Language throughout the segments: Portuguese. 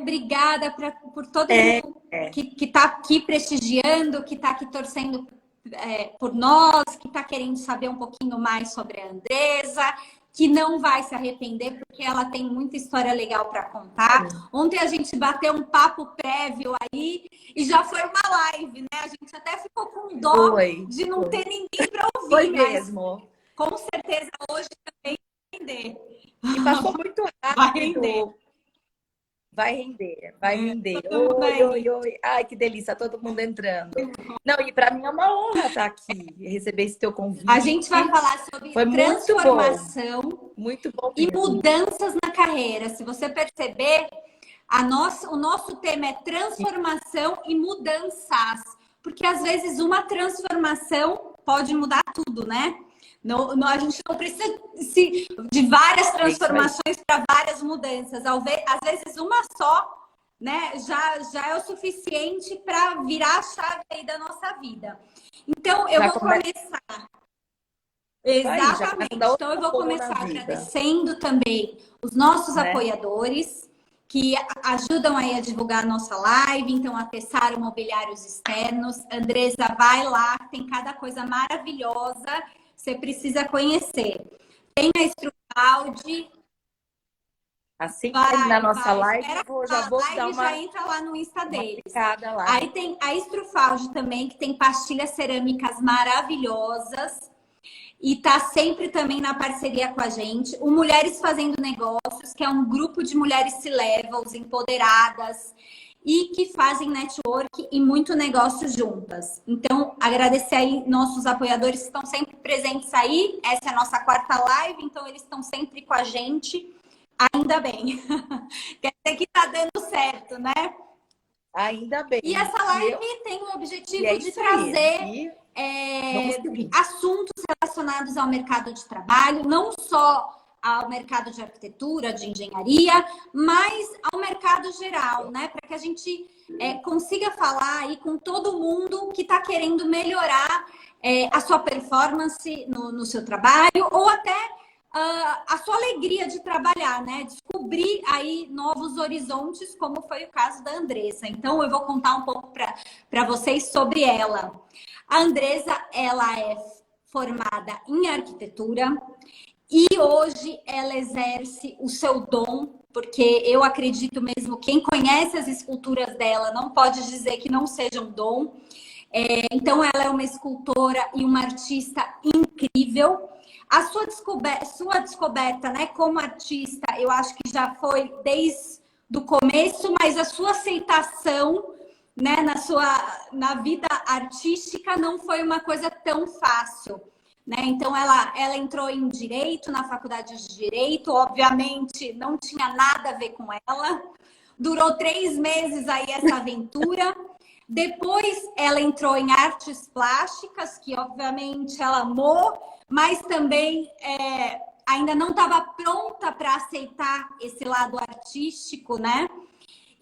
obrigada por todo mundo que está aqui prestigiando, que está aqui torcendo por nós, que está querendo saber um pouquinho mais sobre a Andresa, que não vai se arrepender, porque ela tem muita história legal para contar. Ontem a gente bateu um papo prévio aí e já foi uma live, né? A gente até ficou com dó de não ter ninguém para ouvir. Foi mesmo. Com certeza hoje também vai render. E passou muito rápido. Vai render. Oi. Ai, que delícia, todo mundo entrando. Não, e para mim é uma honra estar aqui e receber esse teu convite. A gente vai falar sobre transformação muito bom e mudanças na carreira. Se você perceber, o nosso tema é transformação e mudanças. Porque às vezes uma transformação pode mudar tudo, né? A gente não precisa de várias transformações para várias mudanças. Às vezes uma só, né, já é o suficiente para virar a chave aí da nossa vida. Então, eu vou começar. Exatamente. Então, eu vou começar agradecendo também os nossos apoiadores que ajudam aí a divulgar a nossa live. Então, a Tessaro Mobiliários Externos. Andresa, vai lá, tem cada coisa maravilhosa. Você precisa conhecer. Tem a Strufaldi. Assim que terminar a nossa live, já vou dar uma... já entra lá no Insta deles. Aí tem a Strufaldi também, que tem pastilhas cerâmicas maravilhosas. E tá sempre também na parceria com a gente. O Mulheres Fazendo Negócios, que é um grupo de mulheres C-levels, empoderadas, e que fazem network e muito negócio juntas. Então, agradecer aí nossos apoiadores que estão sempre presentes aí. Essa é a nossa 4ª live, então eles estão sempre com a gente. Ainda bem. Quer dizer que tá dando certo, né? Ainda bem. E essa live tem o objetivo de trazer assuntos relacionados ao mercado de trabalho, não só ao mercado de arquitetura, de engenharia, mas ao mercado geral, né? Para que a gente consiga falar aí com todo mundo que está querendo melhorar a sua performance no seu trabalho ou até a sua alegria de trabalhar, né? Descobrir aí novos horizontes, como foi o caso da Andresa. Então, eu vou contar um pouco para vocês sobre ela. A Andresa, ela é formada em arquitetura e hoje ela exerce o seu dom, porque eu acredito mesmo, quem conhece as esculturas dela não pode dizer que não seja um dom. Então, ela é uma escultora e uma artista incrível. A sua descoberta, né, como artista, eu acho que já foi desde o começo, mas a sua aceitação, né, na vida artística não foi uma coisa tão fácil, né? Então ela entrou em direito, na faculdade de direito, obviamente não tinha nada a ver com ela. Durou 3 meses aí essa aventura. Depois ela entrou em artes plásticas, que obviamente ela amou, mas também ainda não estava pronta para aceitar esse lado artístico, né?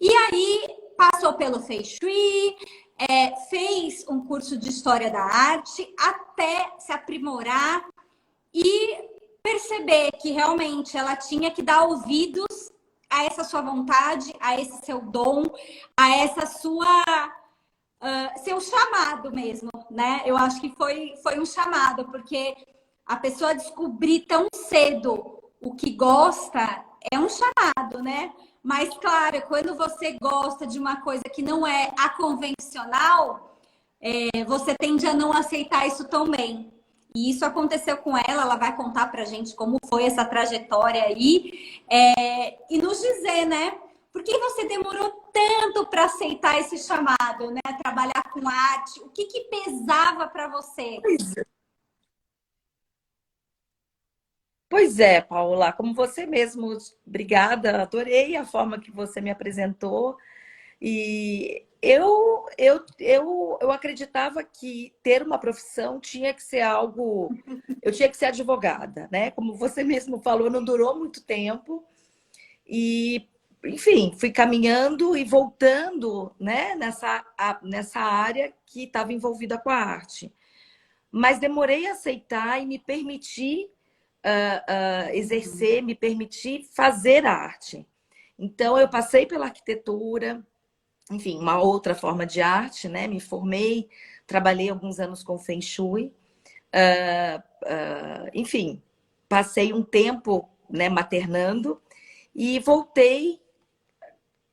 E aí passou pelo Feng Shui, fez um curso de História da Arte até se aprimorar e perceber que realmente ela tinha que dar ouvidos a essa sua vontade, a esse seu dom, a essa seu chamado mesmo, né? Eu acho que foi um chamado, porque a pessoa descobrir tão cedo o que gosta é um chamado, né? Mas, claro, quando você gosta de uma coisa que não é a convencional, você tende a não aceitar isso tão bem. E isso aconteceu com ela vai contar pra gente como foi essa trajetória aí. E nos dizer, né? Por que você demorou tanto para aceitar esse chamado, né? Trabalhar com arte. O que pesava para você? Pois é, Paula, como você mesmo, obrigada, adorei a forma que você me apresentou. E eu acreditava que ter uma profissão tinha que ser algo... Eu tinha que ser advogada, né? Como você mesmo falou, não durou muito tempo. E, enfim, fui caminhando e voltando, né, nessa área que estava envolvida com a arte. Mas demorei a aceitar e me permitir exercer, me permitir fazer arte. Então, eu passei pela arquitetura, enfim, uma outra forma de arte, né? Me formei, trabalhei alguns anos com Feng Shui. Enfim, passei um tempo, né, maternando e voltei,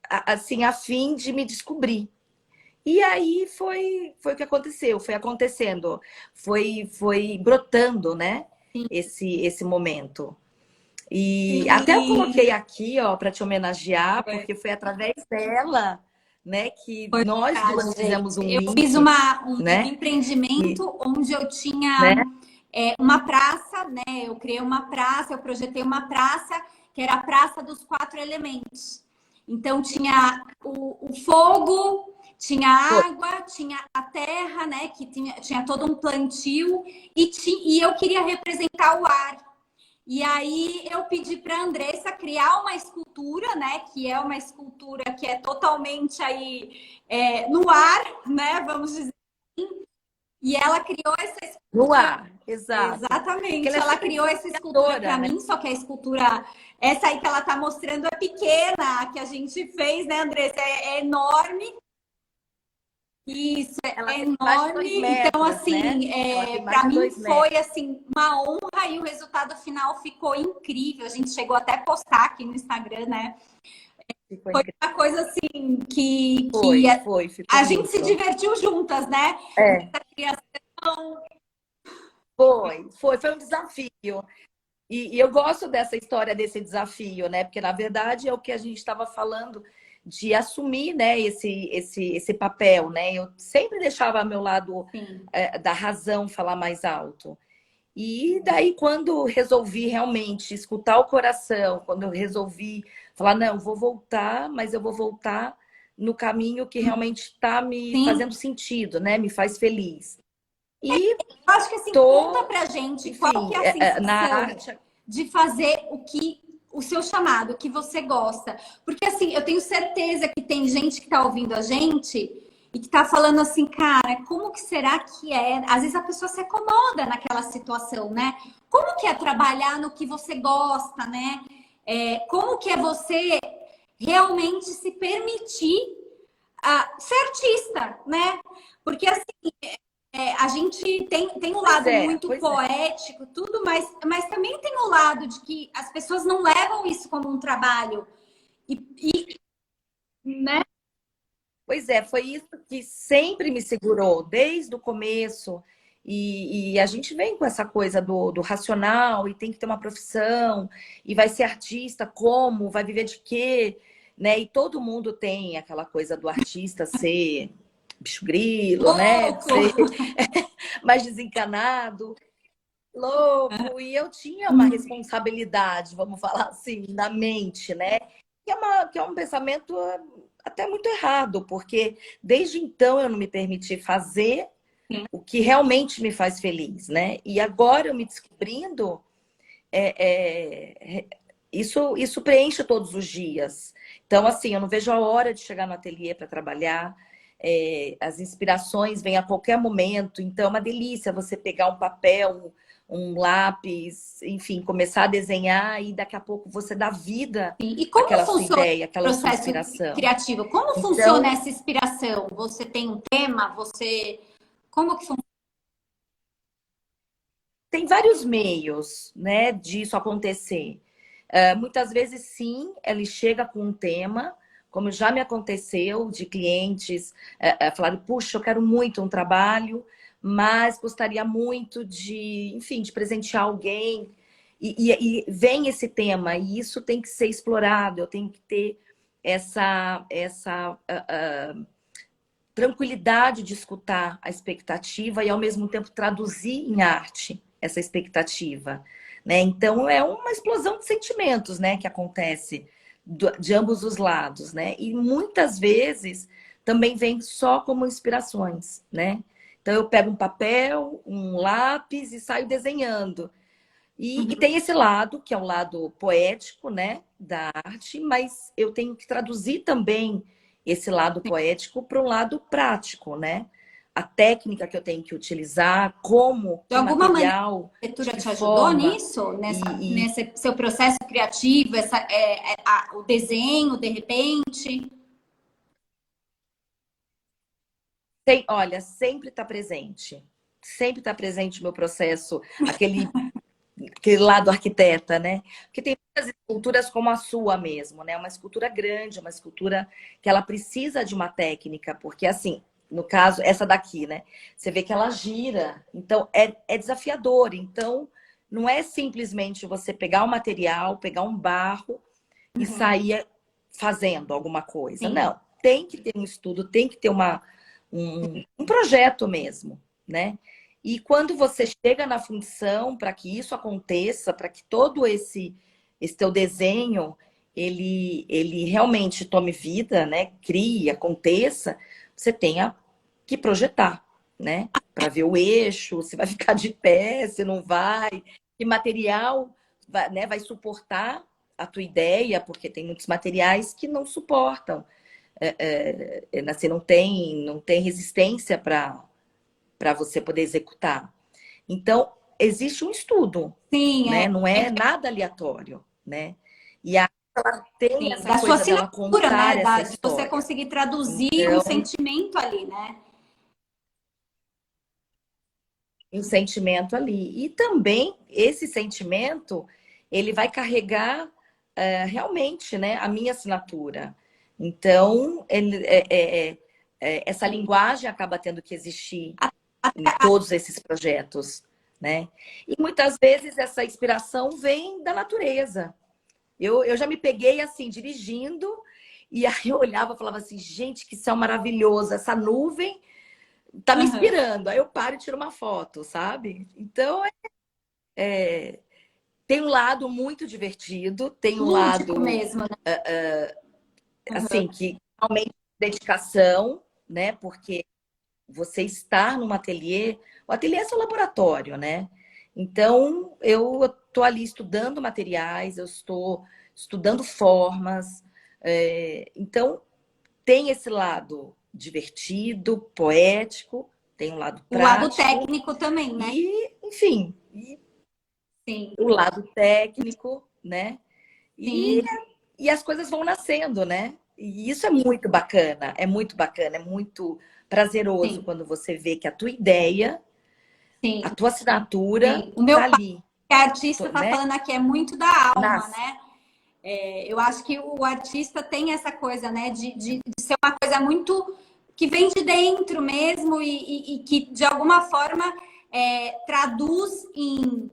assim, a fim de me descobrir. E aí foi o que aconteceu, foi acontecendo, foi brotando, né? Esse momento. E até eu coloquei aqui, ó, para te homenagear, porque foi através dela, né, que Foi nós verdade, duas fizemos um gente. Eu link, fiz um né? empreendimento onde eu Né? tinha uma praça, né? Eu criei uma praça, eu projetei uma praça que era a Praça dos Quatro Elementos. Então tinha o fogo, tinha a água, tinha a terra, né? Que tinha todo um plantio e eu queria representar o ar. E aí eu pedi para a Andressa criar uma escultura, né? Que é uma escultura que é totalmente aí no ar, né? Vamos dizer assim. E ela criou essa No escultura. ar, exato. Porque Exatamente. ela é Ela super criou essa escultura desafiadora, para né? mim, só que a escultura, essa aí que ela está mostrando é pequena, a que a gente fez, né, Andressa? É enorme. Isso, Ela é tem mais de 2 enorme. Então, metros, né? assim, Ela tem mais para de mim 2 foi metros. assim uma honra e o resultado final ficou incrível. A gente chegou até a postar aqui no Instagram, né? Ficou Foi incrível. uma coisa assim que Ficou a gente se lindo. divertiu juntas, né? É, Essa criação. foi um desafio. E eu gosto dessa história, desse desafio, né? Porque, na verdade, é o que a gente estava falando de assumir, né, esse papel, né? Eu sempre deixava meu lado da razão falar mais alto. E daí, quando resolvi realmente escutar o coração, quando eu resolvi falar, não, vou voltar, mas eu vou voltar no caminho que realmente está me Sim. fazendo sentido, né? Me faz feliz. E Eu acho que assim, conta tô, pra gente qual enfim, que é a na sensação arte. de fazer o seu chamado, o que você gosta. Porque assim, eu tenho certeza que tem gente que tá ouvindo a gente e que tá falando assim, cara, como que será que é? Às vezes a pessoa se acomoda naquela situação, né? Como que é trabalhar no que você gosta, né? Como que é você realmente se permitir ser artista, né? Porque assim, a gente tem um lado muito Pois é. poético, tudo, mas também tem o lado de que as pessoas não levam isso como um trabalho. Né? Pois é, foi isso que sempre me segurou, desde o começo. E a gente vem com essa coisa do racional, e tem que ter uma profissão, e vai ser artista como? Vai viver de quê? Né? E todo mundo tem aquela coisa do artista ser bicho grilo, né? De Louco! ser mais desencanado, louco. E eu tinha uma responsabilidade, vamos falar assim, na mente, né? Que é um pensamento até muito errado, porque desde então eu não me permiti fazer o que realmente me faz feliz, né? E agora eu me descobrindo, isso preenche todos os dias. Então, assim, eu não vejo a hora de chegar no ateliê para trabalhar. As inspirações vêm a qualquer momento, então é uma delícia você pegar um papel, um lápis, enfim, começar a desenhar e daqui a pouco você dá vida E como àquela sua funciona ideia, o àquela sua processo inspiração. criativo? Como funciona Então, essa inspiração? Você tem um tema? Como que funciona? tem vários meios, né, disso acontecer. Muitas vezes, sim, ele chega com um tema, como já me aconteceu, de clientes falarem, puxa, eu quero muito um trabalho, mas gostaria muito de, enfim, de presentear alguém. E vem esse tema, e isso tem que ser explorado, eu tenho que ter essa tranquilidade de escutar a expectativa e, ao mesmo tempo, traduzir em arte essa expectativa, né? Então, é uma explosão de sentimentos, né, que acontece de ambos os lados, né? E muitas vezes também vem só como inspirações, né? Então, eu pego um papel, um lápis e saio desenhando. E tem esse lado, que é o lado poético, né, da arte, mas eu tenho que traduzir também esse lado poético para um lado prático, né? a técnica que eu tenho que utilizar, como, de alguma material, maneira, a arquitetura te ajudou forma, nisso? Nesse seu processo criativo, o desenho, de repente? Olha, sempre está presente. Sempre está presente o meu processo, aquele lado arquiteta, né? Porque tem muitas esculturas como a sua mesmo, né? Uma escultura grande, uma escultura que ela precisa de uma técnica, porque assim, no caso, essa daqui, né? Você vê que ela gira, então é desafiador. Então, não é simplesmente você pegar o material, pegar um barro e sair fazendo alguma coisa. Sim. Não, tem que ter um estudo, tem que ter um projeto mesmo, né? E quando você chega na função para que isso aconteça, para que todo esse teu desenho ele realmente tome vida, né? Crie, aconteça, você tenha que projetar, né? Para ver o eixo, se vai ficar de pé, se não vai, que material vai, né, vai suportar a tua ideia, porque tem muitos materiais que não suportam, assim, não tem resistência para você poder executar. Então, existe um estudo, Sim, né? Não é nada aleatório, né? E a ela tem sim. essa Da sua coisa dela assinatura, contar né? essa De você história. conseguir traduzir um Então, sentimento ali, né? um sentimento ali. E também esse sentimento, ele vai carregar realmente, né, a minha assinatura. Então, essa linguagem acaba tendo que existir em todos esses projetos, né? E muitas vezes essa inspiração vem da natureza. Eu já me peguei assim, dirigindo, e aí eu olhava e falava assim, gente, que céu maravilhoso, essa nuvem tá me Uhum. inspirando. Aí eu paro e tiro uma foto, sabe? Então, tem um lado muito divertido, tem um Lúdico lado, mesmo, né? assim, que realmente dedicação, né? Porque você estar num ateliê, o ateliê é seu laboratório, né? Então, eu estou ali estudando materiais, eu estou estudando formas. Então, tem esse lado divertido, poético, tem um lado O lado prático técnico também, né? e, enfim, Sim, o lado técnico, né? E, sim, e as coisas vão nascendo, né? E isso é muito bacana, é muito bacana, é muito prazeroso sim, quando você vê que a tua ideia, a sim, tua assinatura sim. O tá meu pai, ali, que é artista, está né? falando aqui, é muito da alma, Nasce. né? Eu acho que o artista tem essa coisa, né, de ser uma coisa muito que vem de dentro mesmo e que de alguma forma traduz em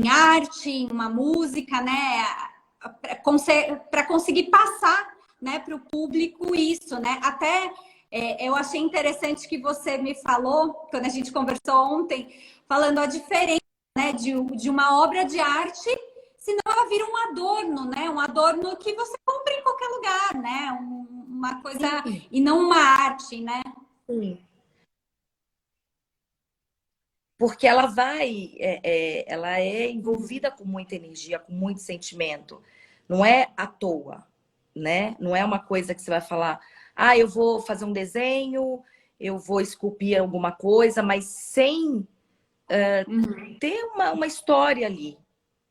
arte, em uma música, né, para conseguir passar, né, para o público isso, né? Até eu achei interessante que você me falou quando a gente conversou ontem, falando a diferença, né, de uma obra de arte, senão ela vira um adorno, né? Um adorno que você compra em qualquer lugar, né? Uma coisa Sim, e não uma arte, né? sim. Porque ela ela é envolvida com muita energia, com muito sentimento. Não é à toa, né? Não é uma coisa que você vai falar, ah, eu vou fazer um desenho, eu vou esculpir alguma coisa, mas sem ter uma história ali,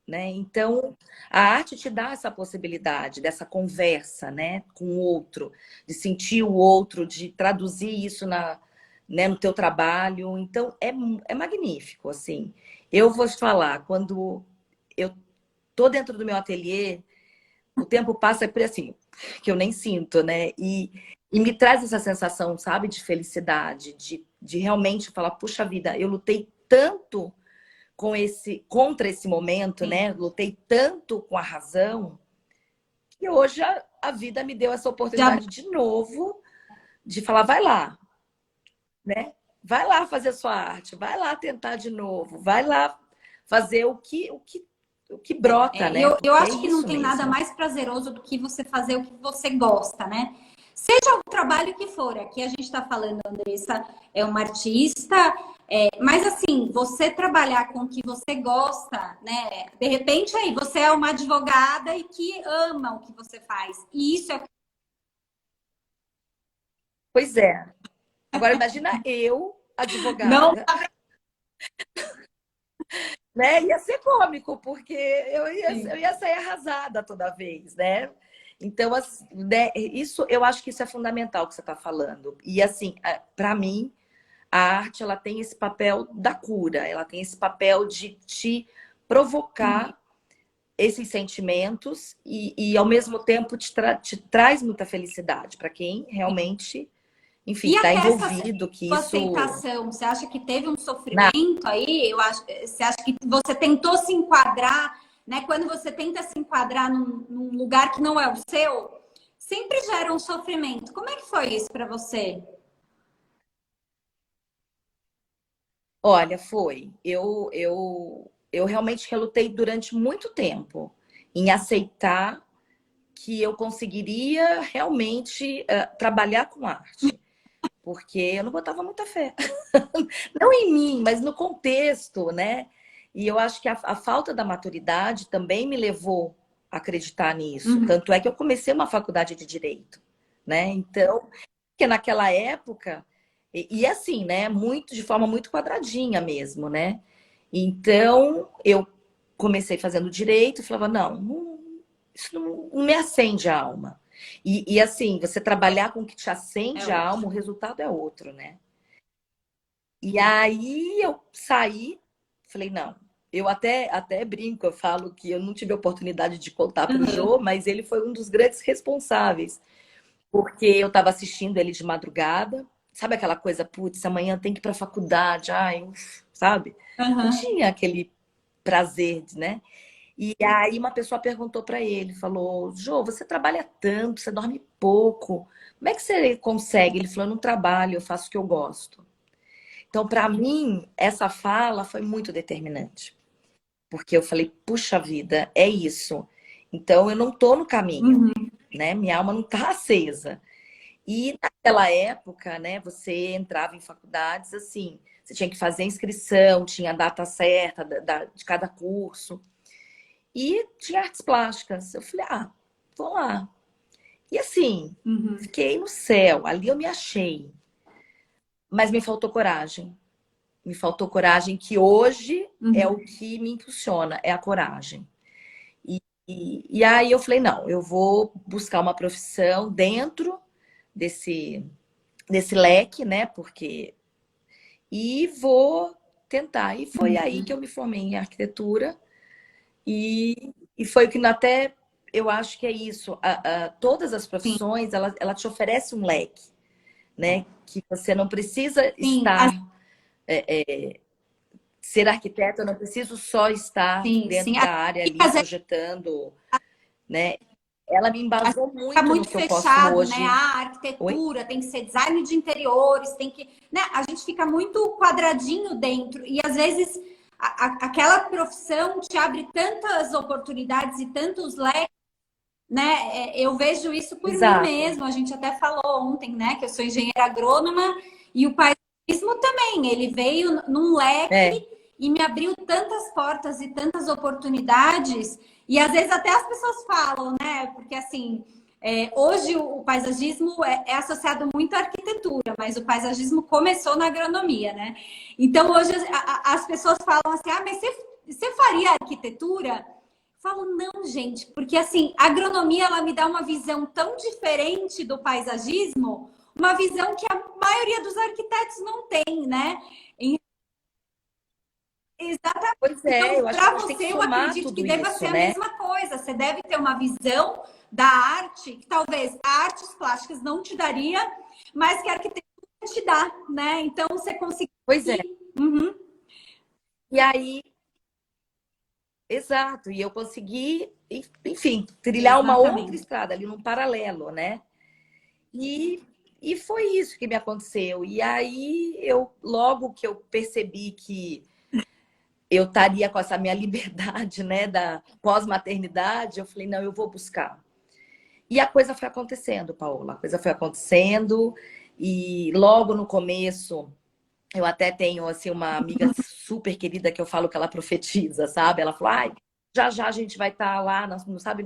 né? Então, a arte te dá essa possibilidade dessa conversa, né, com o outro, de sentir o outro, de traduzir isso né, no teu trabalho. Então, é magnífico, assim. Eu vou te falar, quando eu tô dentro do meu ateliê, o tempo passa assim, que eu nem sinto, né? E me traz essa sensação, sabe, de felicidade, de realmente falar, puxa vida, eu lutei tanto contra esse momento, Sim. né? Lutei tanto com a razão que hoje a vida me deu essa Já oportunidade de novo de falar, vai lá, né? Vai lá fazer a sua arte, vai lá tentar de novo, vai lá fazer o que brota, e né? eu Porque é acho que não isso tem nada mesmo. mais prazeroso do que você fazer o que você gosta, né? Seja o trabalho que for, aqui a gente está falando, a Andressa é uma artista, mas assim, você trabalhar com o que você gosta, né? De repente aí você é uma advogada e que ama o que você faz. E isso é Pois é. Agora, imagina eu, Não. advogada, né? Ia ser cômico, porque eu ia sair arrasada toda vez, né? Então, né, isso, eu acho que isso é fundamental que você está falando. E assim, para mim, a arte ela tem esse papel da cura, ela tem esse papel de te provocar esses sentimentos e ao mesmo tempo te traz muita felicidade para quem realmente, enfim, E está até essa envolvido, que isso. aceitação, você acha que teve um sofrimento aí? Você acha que você tentou se enquadrar, né? Quando você tenta se enquadrar num lugar que não é o seu, sempre gera um sofrimento. Como é que foi isso para você? Olha, foi. Eu realmente relutei durante muito tempo em aceitar que eu conseguiria realmente trabalhar com arte. Porque eu não botava muita fé. Não em mim, mas no contexto, né? E eu acho que a falta da maturidade também me levou a acreditar nisso. Uhum, Tanto é que eu comecei uma faculdade de direito, né? Então, porque naquela época, e assim, né? Muito, de forma muito quadradinha mesmo, né? Então, eu comecei fazendo direito e falava, isso não me acende a alma. E assim, você trabalhar com o que te é acende a outro. alma, o resultado é outro, né? E aí eu saí, falei, não. Eu até brinco, eu falo que eu não tive a oportunidade de contar para o Uhum. Jô, mas ele foi um dos grandes responsáveis, porque eu estava assistindo ele de madrugada. Sabe aquela coisa, putz, amanhã tem que ir para a faculdade, ai, sabe? Não Uhum. tinha aquele prazer, né? E aí uma pessoa perguntou para ele, falou, Jô, você trabalha tanto, você dorme pouco, como é que você consegue? Ele falou, eu não trabalho, eu faço o que eu gosto. Então, para mim, essa fala foi muito determinante, porque eu falei, puxa vida, é isso. Então, eu não tô no caminho, Uhum. né? Minha alma não tá acesa. E naquela época, né, você entrava em faculdades assim, você tinha que fazer inscrição, tinha a data certa de cada curso. E tinha artes plásticas. Eu falei, vou lá. E assim, Uhum. fiquei no céu, ali eu me achei. Mas me faltou coragem. Me faltou coragem, que hoje é o Uhum. que me impulsiona, é a coragem. E aí eu falei, não, eu vou buscar uma profissão dentro desse, desse leque, né? Porque. E vou tentar. E foi aí que eu me formei em arquitetura. E foi o que até eu acho que é isso. Todas as Sim, profissões, ela te oferece um leque, né? Que você não precisa sim, estar. Ser arquiteto, eu não preciso só estar sim, sim. dentro da área ali Às vezes projetando, né? Ela me embasou fica muito no muito que eu posso fechado, né? hoje. A Oi? arquitetura tem que ser design de interiores, tem que, né? A gente fica muito quadradinho dentro e às vezes aquela profissão te abre tantas oportunidades e tantos leques, né? Eu vejo isso por mim Exato. mesmo. A gente até falou ontem, né? Que eu sou engenheira agrônoma e o paisagismo também. Ele veio num É, leque e me abriu tantas portas e tantas oportunidades. E às vezes até as pessoas falam, né? Porque assim, hoje o paisagismo é associado muito à arquitetura, mas o paisagismo começou na agronomia, né? Então hoje as pessoas falam assim: mas você faria arquitetura? Falo, não, gente, porque assim, a agronomia ela me dá uma visão tão diferente do paisagismo, uma visão que a maioria dos arquitetos não tem, né? Exatamente. pois é, Então, eu acho que a para gente tem que você, eu somar acredito que tudo deva isso, ser a né? mesma coisa. Você deve ter uma visão da arte que talvez artes plásticas não te daria, mas que a arquitetura te dá, né? Então, você conseguir. Pois é. Uhum, E aí, exato, e eu consegui, enfim, trilhar uma outra exatamente. estrada ali, num paralelo, né? E, e foi isso que me aconteceu. E aí, logo que eu percebi que eu estaria com essa minha liberdade, né, da pós-maternidade, eu falei, não, eu vou buscar. E a coisa foi acontecendo, Paola, a coisa foi acontecendo, e logo no começo, eu até tenho, assim, uma amiga super querida que eu falo que ela profetiza, sabe? Ela falou, ai, já já a gente vai estar lá, não sabe,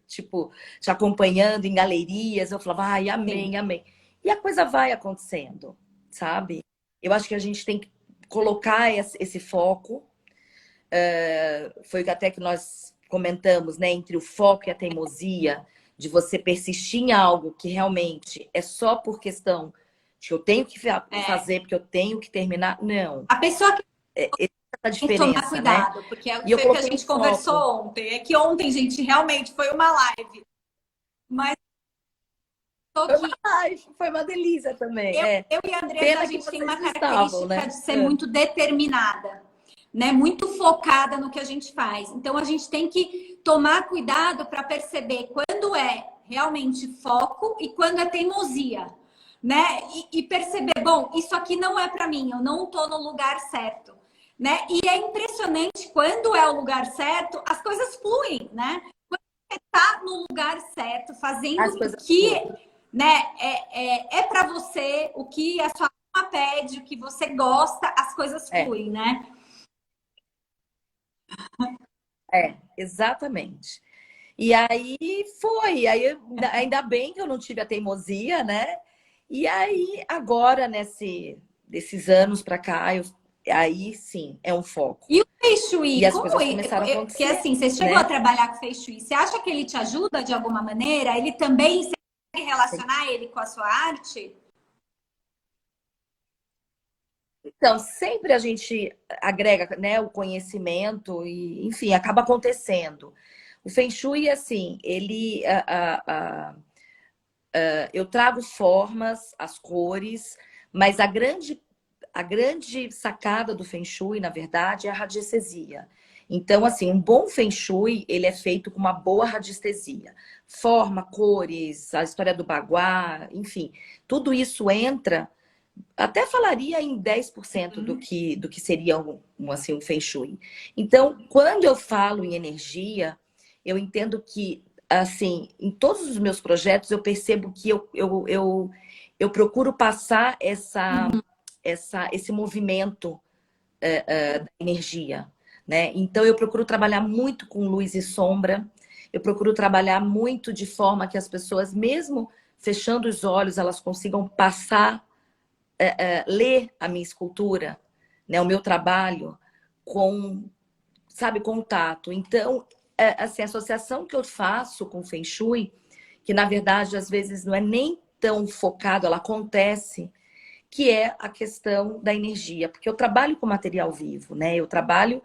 tipo, te acompanhando em galerias. Eu falava, ai, Sim. amém, amém. E a coisa vai acontecendo. sabe? Eu acho que a gente tem que colocar esse foco. Foi até que nós comentamos, né? Entre o foco e a teimosia, de você persistir em algo que realmente é só por questão de eu tenho que fazer, porque eu tenho que terminar. Não. A pessoa que essa tem que tomar diferença, né? cuidado, porque E eu foi o que a coloquei gente um foco. conversou ontem. É que ontem, gente, realmente foi uma live. Mas Foi uma delícia também. eu e a Andressa, Pena a que gente tem uma vocês característica estavam, né? de ser muito determinada, né? Muito focada no que a gente faz. Então a gente tem que tomar cuidado para perceber quando é realmente foco e quando é teimosia, né? E perceber, bom, isso aqui não é para mim, eu não estou no lugar certo, né? E é impressionante quando é o lugar certo, as coisas fluem, né? Quando você está no lugar certo, fazendo o que né, é para você, o que a sua alma pede, o que você gosta, as coisas fluem, né? Exatamente. E aí ainda bem que eu não tive a teimosia, né? E aí, agora, desses anos para cá, aí sim, é um foco. E o Fei Shui, E as como coisas começaram a porque acontecer. assim, você chegou a trabalhar com o Fei Shui, você acha que ele te ajuda de alguma maneira? Ele também, você consegue relacionar ele com a sua arte? Então, sempre a gente agrega, né, o conhecimento e, enfim, acaba acontecendo. O Feng Shui, assim, eu trago formas, as cores, mas a grande sacada do Feng Shui, na verdade, é a radiestesia. Então, assim, um bom Feng Shui, ele é feito com uma boa radiestesia. Forma, cores, a história do baguá, enfim, tudo isso entra. Até falaria em 10% do que seria assim, um Feng Shui. Então, quando eu falo em energia, eu entendo que, assim, em todos os meus projetos, eu percebo que eu procuro passar esse movimento da energia, né? Então, eu procuro trabalhar muito com luz e sombra, eu procuro trabalhar muito de forma que as pessoas, mesmo fechando os olhos, elas consigam passar ler a minha escultura, né, o meu trabalho com, sabe, contato. Então, assim, a associação que eu faço com o Feng Shui, que na verdade às vezes não é nem tão focado, ela acontece, que é a questão da energia, porque eu trabalho com material vivo, né? Eu trabalho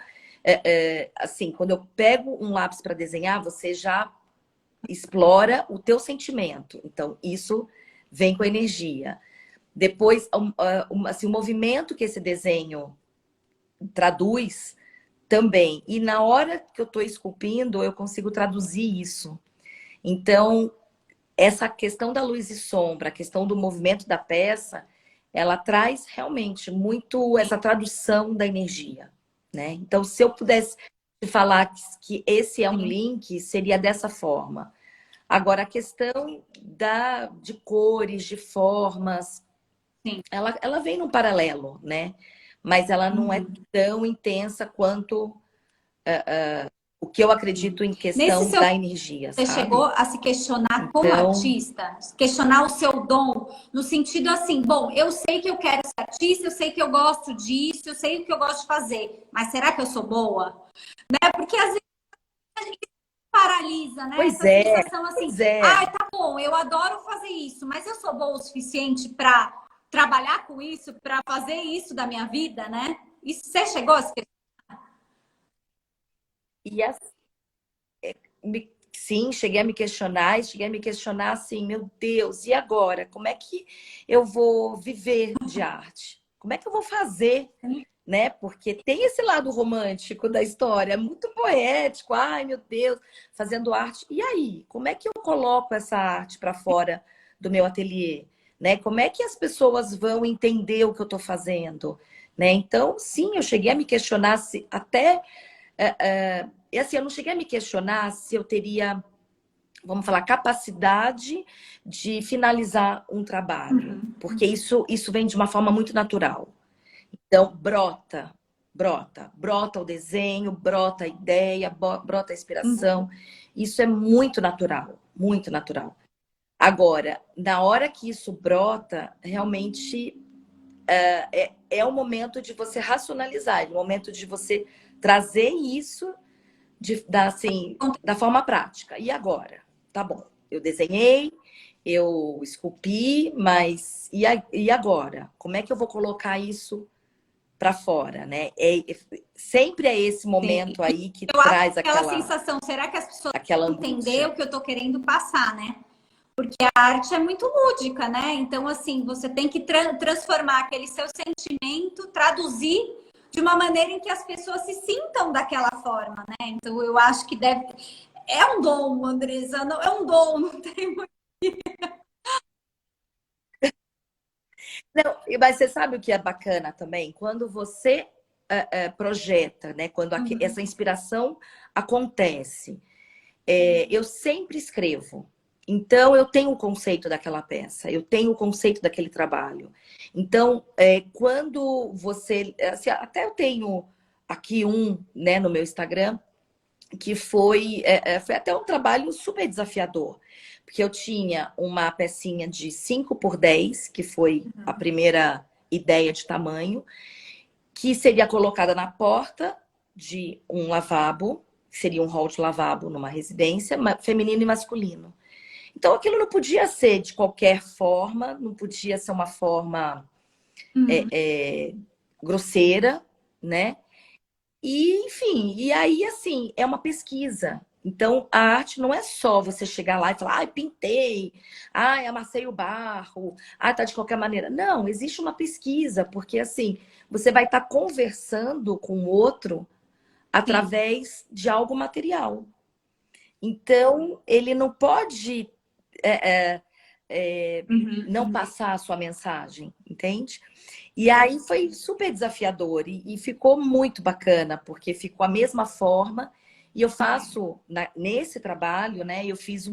assim, quando eu pego um lápis para desenhar, você já explora o teu sentimento. Então, isso vem com energia. Depois, assim, o movimento que esse desenho traduz também. E na hora que eu estou esculpindo, eu consigo traduzir isso. Então, essa questão da luz e sombra, a questão do movimento da peça, ela traz realmente muito essa tradução da energia, né? Então, se eu pudesse falar que esse é um link, seria dessa forma. Agora, a questão de cores, de formas, ela vem num paralelo, né? Mas ela não é tão intensa quanto o que eu acredito em questão da energia, Você sabe? chegou a se questionar como artista? Questionar o seu dom? No sentido assim, bom, eu sei que eu quero ser artista, eu sei que eu gosto disso, eu sei o que eu gosto de fazer, mas será que eu sou boa? Né? Porque às vezes a gente paralisa, né? Essa sensação assim, tá bom, eu adoro fazer isso, mas eu sou boa o suficiente para trabalhar com isso, para fazer isso da minha vida, né? E você chegou a se questionar? Sim, cheguei a me questionar e cheguei a me questionar assim, meu Deus, e agora? Como é que eu vou viver de arte? Como é que eu vou fazer? Né? Porque tem esse lado romântico da história, muito poético. Ai, meu Deus, fazendo arte. E aí, como é que eu coloco essa arte para fora do meu ateliê? Né? Como é que as pessoas vão entender o que eu estou fazendo? Né? Então, sim, eu cheguei a me questionar se até e assim, eu não cheguei a me questionar se eu teria, vamos falar, capacidade de finalizar um trabalho, porque isso vem de uma forma muito natural. Então, brota o desenho, brota a ideia, brota a inspiração. Isso é muito natural, muito natural. Agora, na hora que isso brota, realmente é o momento de você racionalizar, é o momento de você trazer isso assim, da forma prática. E agora? Tá bom, eu desenhei, eu esculpi, mas e agora? Como é que eu vou colocar isso para fora, né? Sempre é esse momento Sim. aí que eu traz acho aquela sensação, será que as pessoas aquela vão entender angústia. o que eu tô querendo passar, né? Porque a arte é muito lúdica, né? Então, assim, você tem que transformar aquele seu sentimento, traduzir de uma maneira em que as pessoas se sintam daquela forma, né? Então, eu acho que deve. É um dom, Andresa, não, é um dom, não tem muito. Não, mas você sabe o que é bacana também? Quando você projeta, né? Quando essa inspiração acontece. Eu sempre escrevo. Então, eu tenho o conceito daquela peça, eu tenho o conceito daquele trabalho. Então, quando você. Assim, até eu tenho aqui né, no meu Instagram, que foi até um trabalho super desafiador. Porque eu tinha uma pecinha de 5 por 10, que foi a primeira ideia de tamanho, que seria colocada na porta de um lavabo, que seria um hall de lavabo numa residência, feminino e masculino. Então, aquilo não podia ser de qualquer forma, não podia ser uma forma grosseira, né? E, enfim, e aí, assim, é uma pesquisa. Então, a arte não é só você chegar lá e falar, ai, pintei, ai, amassei o barro, ai, tá de qualquer maneira. Não, existe uma pesquisa, porque, assim, você vai estar conversando com o outro através de algo material. Então, ele não pode não passar a sua mensagem, entende? E aí foi super desafiador e ficou muito bacana, porque ficou a mesma forma. E eu faço, nesse trabalho, né? Eu fiz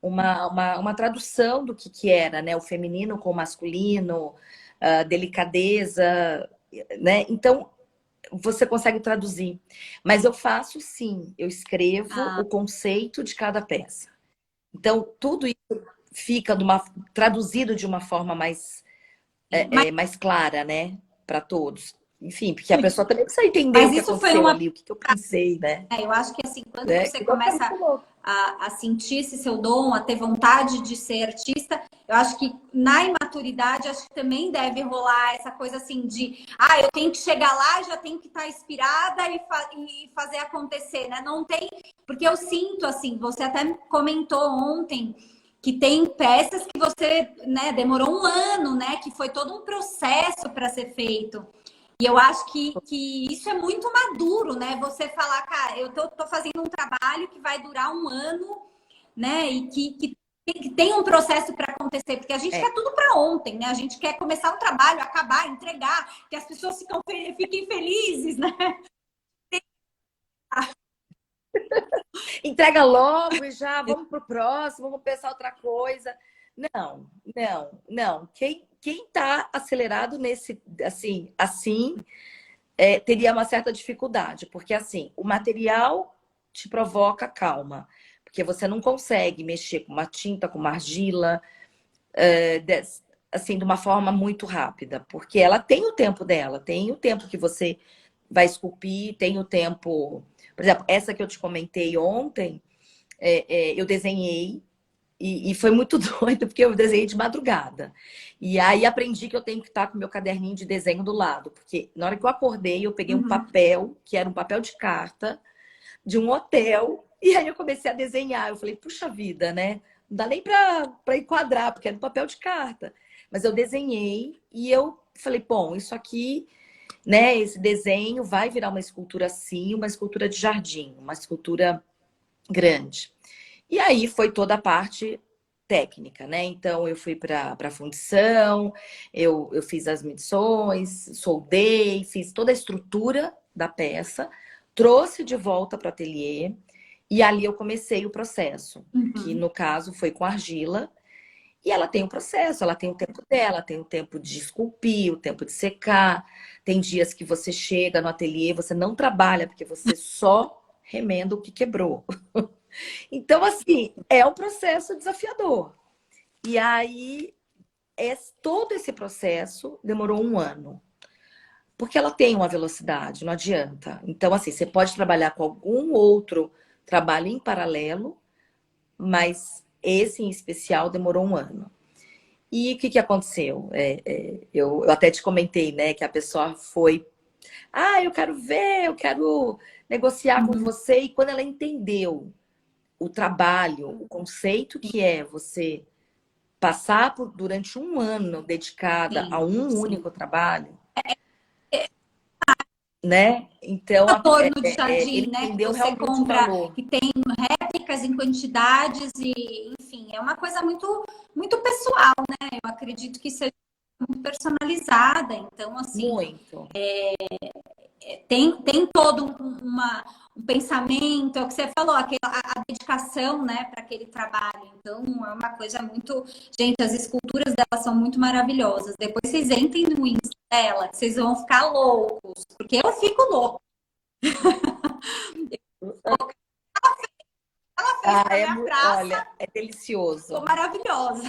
uma tradução do que era, né? O feminino com o masculino, delicadeza, né? Então, você consegue traduzir. Mas eu faço sim, eu escrevo o conceito de cada peça. Então, tudo isso fica traduzido de uma forma mais clara, né? Para todos. Enfim, porque a pessoa também precisa entender Mas o que isso foi aconteceu uma. ali, o que eu pensei, né? Eu acho que assim, quando né? você começa a sentir esse seu dom, a ter vontade de ser artista, eu acho que na imaturidade, acho que também deve rolar essa coisa assim de eu tenho que chegar lá, já tenho que estar inspirada e fazer acontecer, né? Não tem, porque eu sinto assim, você até comentou ontem que tem peças que você, né, demorou um ano, né? Que foi todo um processo para ser feito. E eu acho que isso é muito maduro, né? Você falar, cara, eu tô fazendo um trabalho que vai durar um ano, né? E que tem um processo para acontecer, porque a gente quer tudo para ontem, né? A gente quer começar um trabalho, acabar, entregar, que as pessoas fiquem felizes, né? Entrega logo e já vamos pro próximo, vamos pensar outra coisa. Não, não, não. Quem tá acelerado nesse, assim, teria uma certa dificuldade, porque assim, o material te provoca calma, porque você não consegue mexer com uma tinta, com uma argila, assim, de uma forma muito rápida, porque ela tem o tempo dela, tem o tempo que você vai esculpir, tem o tempo. Por exemplo, essa que eu te comentei ontem, eu desenhei. E foi muito doido, porque eu desenhei de madrugada. E aí aprendi que eu tenho que estar com o meu caderninho de desenho do lado. Porque na hora que eu acordei, eu peguei um papel, que era um papel de carta, de um hotel. E aí eu comecei a desenhar. Eu falei, puxa vida, né? Não dá nem para enquadrar, porque era um papel de carta. Mas eu desenhei e eu falei, bom, isso aqui, né? Esse desenho vai virar uma escultura assim, uma escultura de jardim, uma escultura grande. E aí foi toda a parte técnica, né? Então eu fui para a fundição, eu fiz as medições, soldei, fiz toda a estrutura da peça, trouxe de volta para o ateliê e ali eu comecei o processo, que no caso foi com argila. E ela tem um processo, ela tem o tempo dela, tem o tempo de esculpir, o tempo de secar. Tem dias que você chega no ateliê, você não trabalha, porque você só remenda o que quebrou. Então, assim, é um processo desafiador. E aí, todo esse processo demorou 1 ano. Porque ela tem uma velocidade, não adianta. Então, assim, você pode trabalhar com algum outro trabalho em paralelo, mas esse em especial demorou 1 ano. E o que aconteceu? Eu até te comentei, né, que a pessoa foi... eu quero ver, eu quero negociar com você. E quando ela entendeu o trabalho, o conceito que é você passar durante 1 ano dedicada a um único trabalho, né? Então, torno de ele jardim, né? Que entendeu você realmente o compra, valor. que tem réplicas em quantidades e, enfim, é uma coisa muito, muito pessoal, né? Eu acredito que seja muito personalizada. Então, assim, Muito. tem todo um pensamento, é o que você falou, a dedicação, né, para aquele trabalho. Então, é uma coisa muito. Gente, as esculturas dela são muito maravilhosas. Depois vocês entrem no Insta dela, que vocês vão ficar loucos, porque eu fico louco. Ela fez para minha praça, Olha, é delicioso. ficou maravilhosa.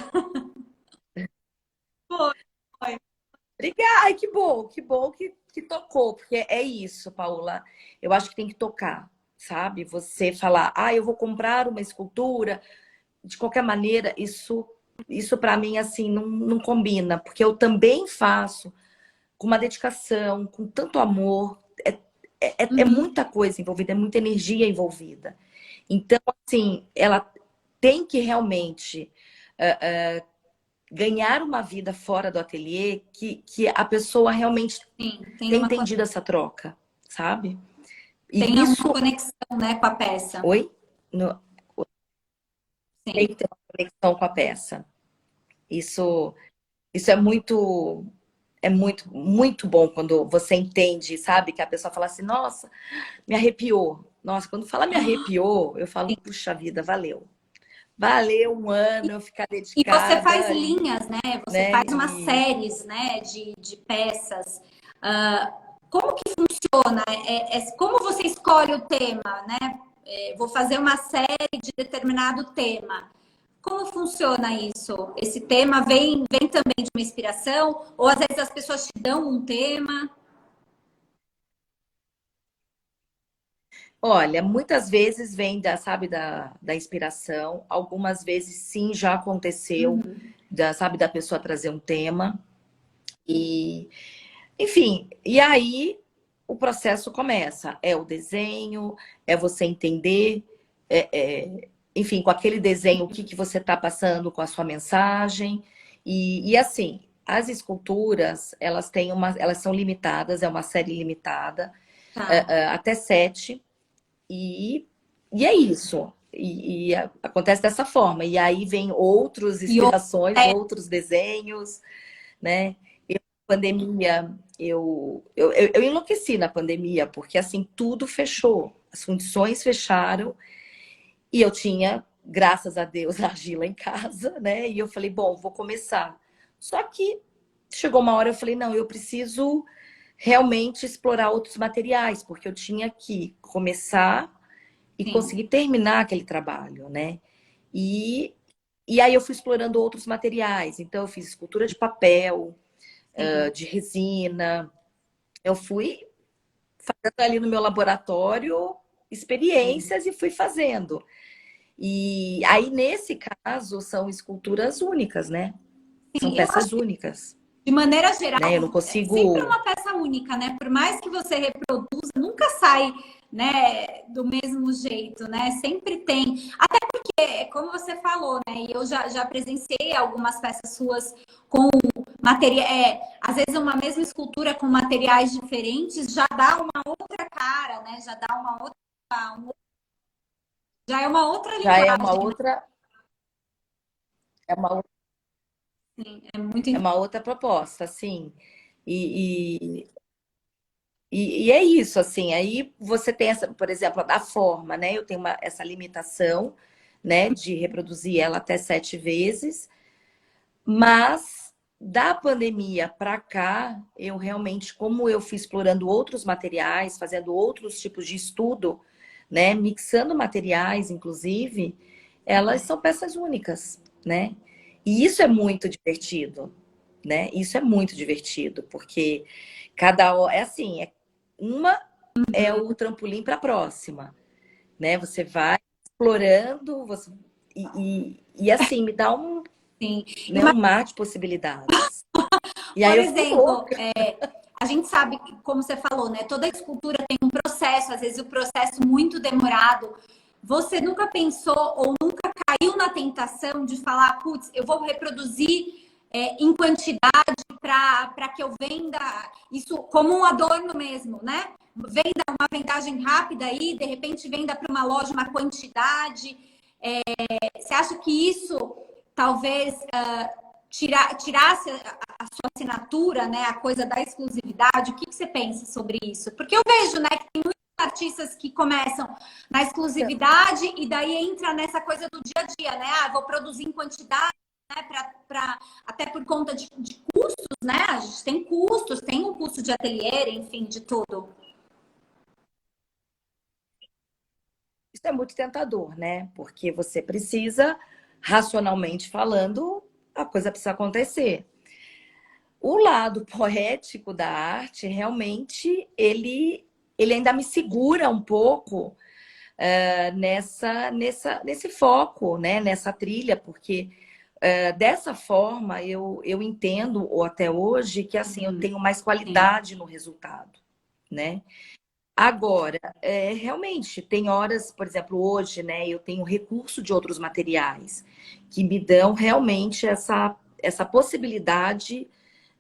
Foi, foi. Obrigada. Ai, que bom que tocou, porque é isso, Paula. Eu acho que tem que tocar, sabe? Você falar, eu vou comprar uma escultura, de qualquer maneira, isso para mim, assim, não combina, porque eu também faço com uma dedicação, com tanto amor. É muita coisa envolvida, é muita energia envolvida. Então, assim, ela tem que realmente ganhar uma vida fora do ateliê que a pessoa realmente tem entendido essa troca, sabe? E tem isso... uma conexão, né, com a peça. Oi? Sim. Tem que ter uma conexão com a peça. Isso é muito bom quando você entende, sabe? Que a pessoa fala assim, nossa, me arrepiou. Nossa, quando fala me arrepiou, eu falo, puxa vida, valeu. Valeu 1 ano eu ficar E dedicada. você faz linhas, né? Você né? faz umas séries, né, de peças. Como que funciona? Como você escolhe o tema, né? Vou fazer uma série de determinado tema. Como funciona isso? Esse tema vem também de uma inspiração? Ou às vezes as pessoas te dão um tema? Olha, muitas vezes vem da inspiração. Algumas vezes sim, já aconteceu, da pessoa trazer um tema. E, enfim, e aí o processo começa. É o desenho, é você entender, enfim, com aquele desenho, o que você está passando com a sua mensagem. E assim, as esculturas, elas são limitadas, é uma série limitada, Tá. até 7. E é isso. Acontece dessa forma. E aí vem outras inspirações, outros desenhos, né? Pandemia, eu enlouqueci na pandemia, porque assim, tudo fechou. As fundições fecharam e eu tinha, graças a Deus, a argila em casa, né? E eu falei, bom, vou começar. Só que chegou uma hora, eu falei, não, eu preciso realmente explorar outros materiais, porque eu tinha que começar e conseguir terminar aquele trabalho, né? E aí eu fui explorando outros materiais. Então, eu fiz escultura de papel, de resina. Eu fui fazendo ali no meu laboratório experiências e fui fazendo. E aí, nesse caso, são esculturas únicas, né? São peças únicas. De maneira geral, né? Eu não consigo... sempre é uma peça única, né? Por mais que você reproduza, nunca sai, né, do mesmo jeito, né? Sempre tem. Até porque, como você falou, né? E eu já presenciei algumas peças suas com material. Às vezes uma mesma escultura com materiais diferentes já dá uma outra cara, né? Já dá uma outra. Já é uma outra linguagem. Já é uma outra. Sim, é muito É uma outra proposta, assim. E é isso, assim. Aí você tem essa, por exemplo, a forma, né? Eu tenho essa limitação, né, de reproduzir ela até 7 vezes, mas da pandemia para cá, eu realmente, como eu fui explorando outros materiais, fazendo outros tipos de estudo, né, mixando materiais, inclusive, elas são peças únicas, né? E isso é muito divertido, né? Isso é muito divertido, porque cada hora é assim, uma é o trampolim para a próxima, né? Você vai explorando, e assim, me dá Sim. né, um mar de possibilidades. E Por aí eu fico exemplo, louca. a gente sabe, como você falou, né? Toda escultura tem um processo, às vezes o processo muito demorado. Você nunca pensou ou nunca caiu na tentação de falar, putz, eu vou reproduzir em quantidade para que eu venda isso como um adorno mesmo, né? Venda uma vendagem rápida aí, de repente venda para uma loja uma quantidade. Você acha que isso talvez tirasse a sua assinatura, né? A coisa da exclusividade? O que você pensa sobre isso? Porque eu vejo, né, que tem muitos artistas que começam na exclusividade e daí entra nessa coisa do dia a dia, né? Ah, vou produzir em quantidade, né? Até por conta de custos, né? A gente tem custos, tem um custo de ateliê, enfim, de tudo. Isso é muito tentador, né? Porque você precisa, racionalmente falando, a coisa precisa acontecer. O lado poético da arte, realmente, ele ainda me segura um pouco nesse foco, né? Nessa trilha, porque dessa forma eu entendo, ou até hoje, que assim, eu tenho mais qualidade no resultado, né? Agora, realmente, tem horas, por exemplo, hoje, né, eu tenho recurso de outros materiais que me dão realmente essa possibilidade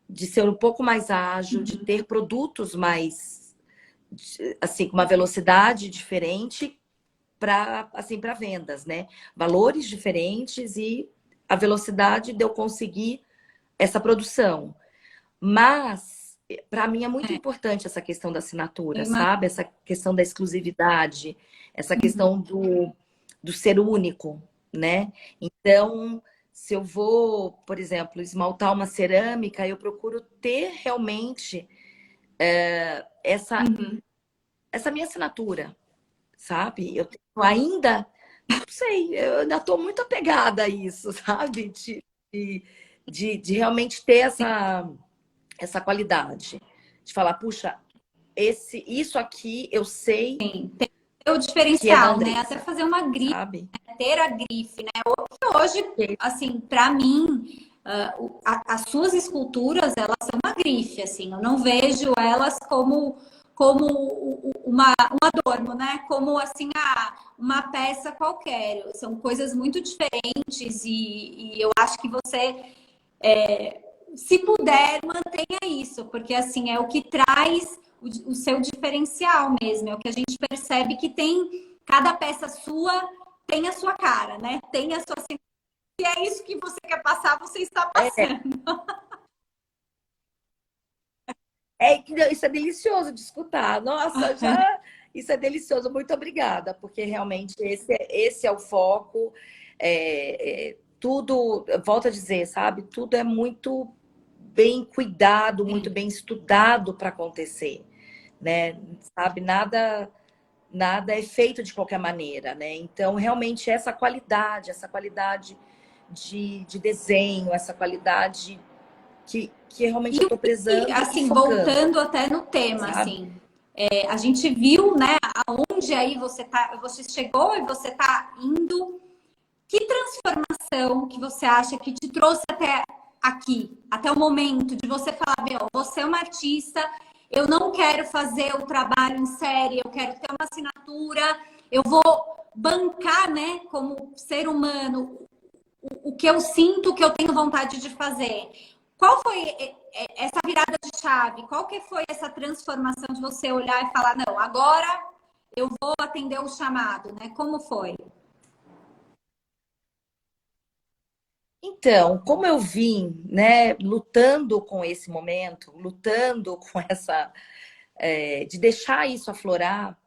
de ser um pouco mais ágil, de ter produtos mais, assim, com uma velocidade diferente para assim, para vendas, né? Valores diferentes e a velocidade de eu conseguir essa produção. Mas, para mim, é muito importante essa questão da assinatura, sabe? Essa questão da exclusividade, essa questão do ser único, né? Então, se eu vou, por exemplo, esmaltar uma cerâmica, eu procuro ter realmente essa minha assinatura, sabe? Eu tenho ainda, não sei, eu ainda estou muito apegada a isso, sabe? De realmente ter essa qualidade. De falar, puxa, isso aqui eu sei Sim, tem o que é da diferencial, né? Até Andressa, fazer uma grife, sabe? né? Ter a grife, né? Hoje, assim, para mim, as suas esculturas, elas são uma grife, assim. Eu não vejo elas como um adorno, né? Como, assim, uma peça qualquer. São coisas muito diferentes e eu acho que você, se puder, mantenha isso, porque, assim, é o que traz o seu diferencial mesmo, é o que a gente percebe que tem, cada peça sua tem a sua cara, né? Tem a sua assinatura, e é isso que você quer passar, você está passando. Isso é delicioso de escutar. Nossa, isso é delicioso. Muito obrigada, porque realmente esse é o foco. Tudo, volto a dizer, sabe? Tudo é muito bem cuidado, muito bem estudado para acontecer, né? Sabe? Nada é feito de qualquer maneira, né? Então, realmente, essa qualidade de desenho, essa qualidade que realmente eu estou prezando e Assim, focando, voltando até no tema, sabe? assim, a gente viu, né, aonde aí você chegou e você tá indo. Que transformação que você acha que te trouxe até aqui, até o momento de você falar, meu, você é uma artista, eu não quero fazer o trabalho em série, eu quero ter uma assinatura, eu vou bancar, né, como ser humano, o que eu sinto que eu tenho vontade de fazer. Qual foi essa virada de chave? Qual que foi essa transformação de você olhar e falar, não, agora eu vou atender o chamado, né? Como foi? Então, como eu vim, né, lutando com esse momento, lutando com de deixar isso aflorar,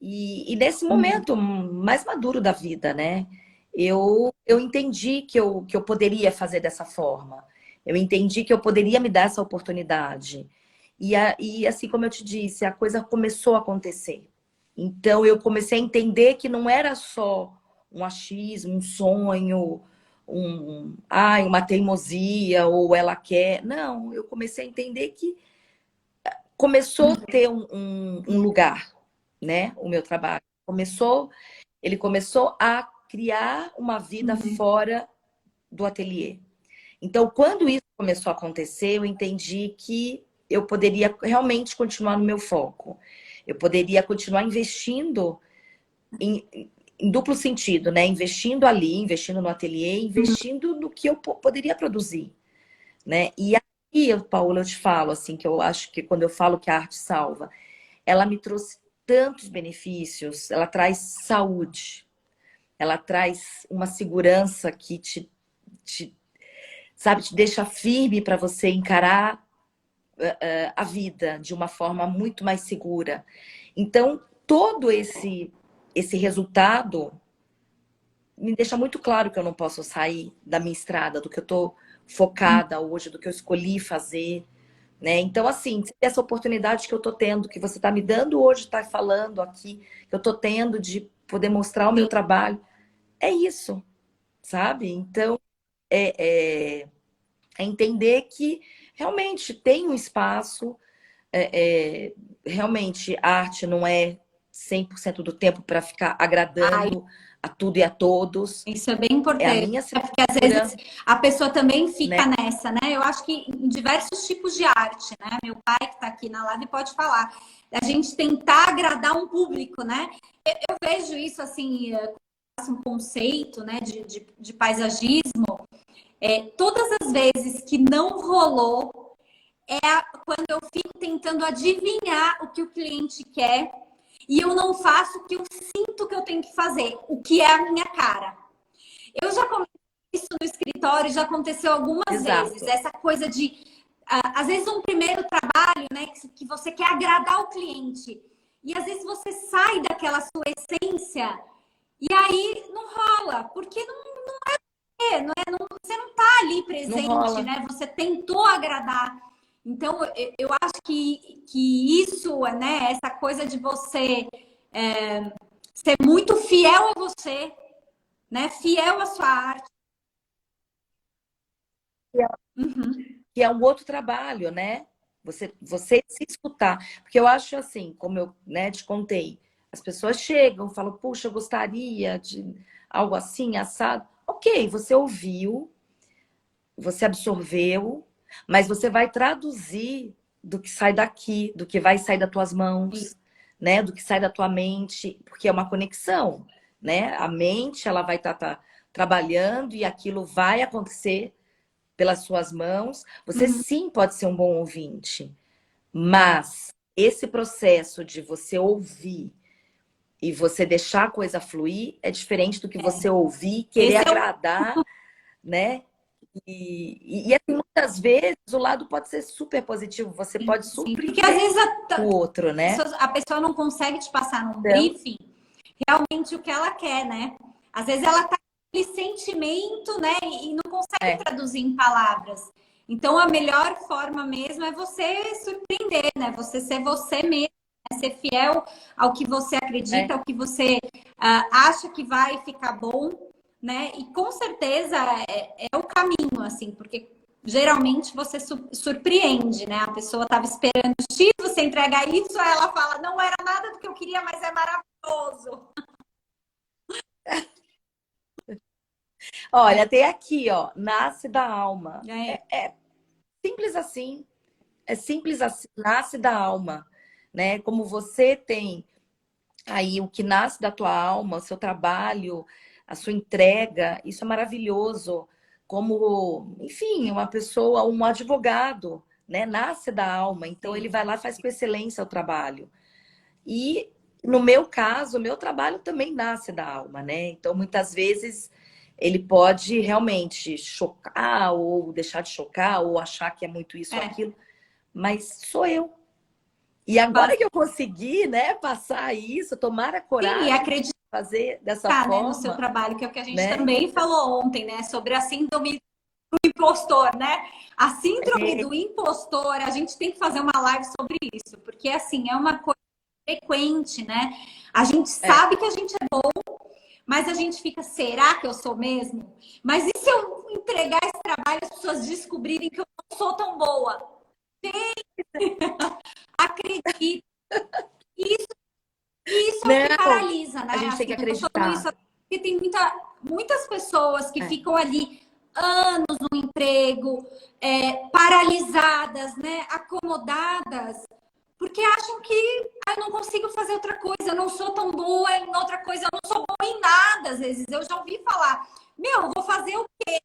e nesse momento mais maduro da vida, né, eu entendi que eu poderia fazer dessa forma, eu entendi que eu poderia me dar essa oportunidade. E assim como eu te disse, a coisa começou a acontecer. Então, eu comecei a entender que não era só um achismo, um sonho, uma teimosia, ou ela quer. Não, eu comecei a entender que começou a ter um lugar, né? O meu trabalho. Ele começou a criar uma vida fora do ateliê. Então, quando isso começou a acontecer, eu entendi que eu poderia realmente continuar no meu foco. Eu poderia continuar investindo em duplo sentido, né? Investindo ali, investindo no ateliê, investindo no que eu poderia produzir, né? E aí, Paula, eu te falo assim, que eu acho que quando eu falo que a arte salva, ela me trouxe tantos benefícios, ela traz saúde, ela traz uma segurança que sabe, te deixa firme para você encarar a vida de uma forma muito mais segura. Então, todo esse resultado me deixa muito claro que eu não posso sair da minha estrada, do que eu estou focada hoje, do que eu escolhi fazer, né? Então, assim, essa oportunidade que eu estou tendo, que você está me dando hoje, está falando aqui, que eu estou tendo de poder mostrar o meu trabalho, é isso, sabe? Então, é entender que realmente tem um espaço, realmente a arte não é 100% do tempo para ficar agradando a tudo e a todos. Isso é bem É a importante, minha porque às vezes a pessoa também fica né? nessa, né? Eu acho que em diversos tipos de arte, né? Meu pai que está aqui na live pode falar. A gente tentar agradar um público, né? Eu vejo isso assim, um conceito, né, de paisagismo. Todas as vezes que não rolou, quando eu fico tentando adivinhar o que o cliente quer e eu não faço o que eu sinto que eu tenho que fazer, o que é a minha cara. Eu já comecei isso no escritório, já aconteceu algumas vezes. Essa coisa de, às vezes, um primeiro trabalho, né, que você quer agradar o cliente. E às vezes você sai daquela sua essência e aí não rola, porque você não está ali presente, né? Você tentou agradar. Então, eu acho que isso, né, essa coisa de você ser muito fiel a você, né? Fiel à sua arte. Que é um outro trabalho, né? Você se escutar. Porque eu acho assim, como eu, né, te contei, as pessoas chegam, falam, puxa, eu gostaria de algo assim, assado. Ok, você ouviu, você absorveu, mas você vai traduzir do que sai daqui, do que vai sair das tuas mãos, né? Do que sai da tua mente, porque é uma conexão, né? A mente, ela vai estar trabalhando e aquilo vai acontecer pelas suas mãos. Você sim pode ser um bom ouvinte, mas esse processo de você ouvir e você deixar a coisa fluir é diferente do que você ouvir, querer agradar, né? E assim, muitas vezes o lado pode ser super positivo, você pode surpreender porque às vezes o outro, né? A pessoa não consegue te passar num briefing realmente o que ela quer, né? Às vezes ela tá com aquele sentimento, né? E não consegue traduzir em palavras. Então a melhor forma mesmo é você surpreender, né? Você ser você mesmo, né? Ser fiel ao que você acredita, ao que você acha que vai ficar bom, né? E com certeza é o caminho, assim, porque geralmente você surpreende, né? A pessoa estava esperando X, você entrega isso, aí ela fala, não era nada do que eu queria, mas é maravilhoso. Olha, tem aqui, ó, nasce da alma. É simples assim. É simples assim, nasce da alma, né? Como você tem aí o que nasce da tua alma, o seu trabalho, a sua entrega, isso é maravilhoso. Como, enfim, uma pessoa, um advogado, né? Nasce da alma, então ele vai lá e faz com excelência o trabalho. E no meu caso, o meu trabalho também nasce da alma, né? Então, muitas vezes ele pode realmente chocar ou deixar de chocar ou achar que é muito isso ou aquilo, mas sou eu. E agora que eu consegui, né, passar isso, tomar a coragem de fazer dessa forma, né, no seu trabalho, que é o que a gente também falou ontem, né, sobre a síndrome do impostor, né? A síndrome do impostor, a gente tem que fazer uma live sobre isso, porque assim, é uma coisa frequente, né? A gente sabe que a gente é bom, mas a gente fica, será que eu sou mesmo? Mas e se eu entregar esse trabalho e as pessoas descobrirem que eu não sou tão boa? Acredito. Isso é o que Não, paralisa, né? a gente tem Assim, que eu tô falando acreditar. isso porque tem muitas pessoas que É. ficam ali anos no emprego, paralisadas, né? Acomodadas, porque acham que eu não consigo fazer outra coisa, eu não sou tão boa em outra coisa, eu não sou boa em nada, às vezes. Eu já ouvi falar, meu, vou fazer o quê?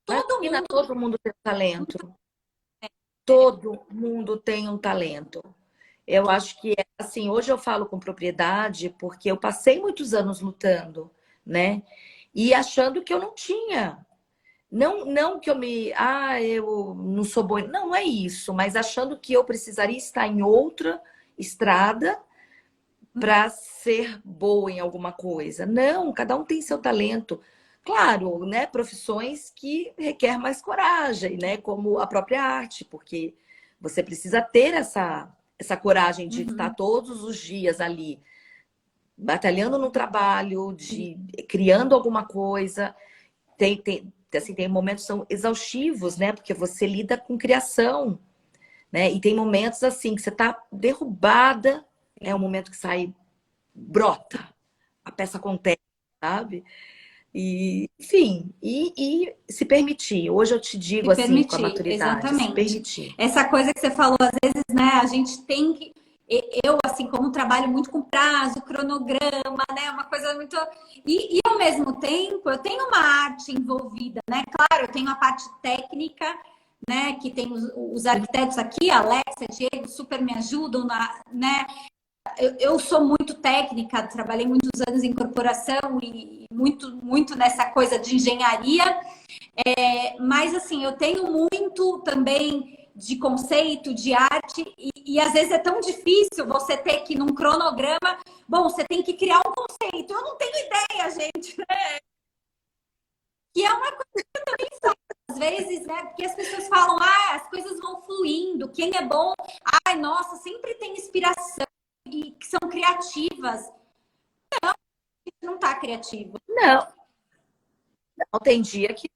Todo Imagina, mundo. todo mundo tem talento. Todo mundo tem um talento. Eu acho que, assim, hoje eu falo com propriedade porque eu passei muitos anos lutando, né? E achando que eu não tinha. Não que eu eu não sou boa. Não, não é isso, mas achando que eu precisaria estar em outra estrada para ser boa em alguma coisa. Não, cada um tem seu talento. Claro, né, profissões que requer mais coragem, né, como a própria arte, porque você precisa ter essa coragem de estar Uhum. todos os dias ali batalhando no trabalho, de criando alguma coisa. Assim, tem momentos que são exaustivos, né, porque você lida com criação, né? E tem momentos assim que você tá derrubada, é o momento que sai brota, a peça acontece, sabe? E, enfim, e se permitir. Hoje eu te Se digo assim, com a permitir, maturidade, se exatamente. permitir. Essa coisa que você falou, às vezes, né, a gente tem que. Eu, assim, como trabalho muito com prazo, cronograma, né, uma coisa muito. E ao mesmo tempo, eu tenho uma arte envolvida, né? Claro, eu tenho a parte técnica, né, que tem os arquitetos aqui, a Alexa, Diego, super me ajudam, né? Eu sou muito técnica, trabalhei muitos anos em corporação e muito nessa coisa de engenharia. Mas assim, eu tenho muito também de conceito, de arte, e às vezes é tão difícil você ter que, num cronograma, bom, você tem que criar um conceito. Eu não tenho ideia, gente, né? Que é uma coisa às vezes, né? Porque as pessoas falam, as coisas vão fluindo, quem é bom, ai, nossa, sempre tem inspiração e que são criativas. Não tá criativo. Não, não tem dia que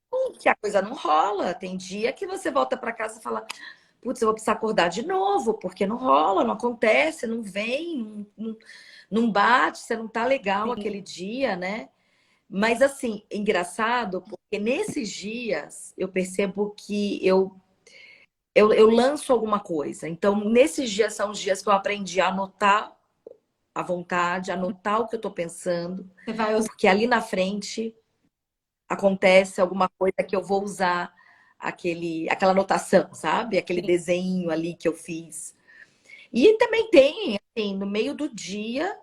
a coisa não rola. Tem dia que você volta para casa e fala, putz, eu vou precisar acordar de novo, porque não rola, não acontece, não vem, não bate, você não tá legal aquele dia, né? Mas assim, engraçado, porque nesses dias eu percebo que eu lanço alguma coisa. Então, nesses dias são os dias que eu aprendi a anotar à vontade, anotar o que eu tô pensando, Você vai usar. porque ali na frente acontece alguma coisa que eu vou usar aquela anotação, sabe? Aquele desenho ali que eu fiz. E também tem, assim, no meio do dia,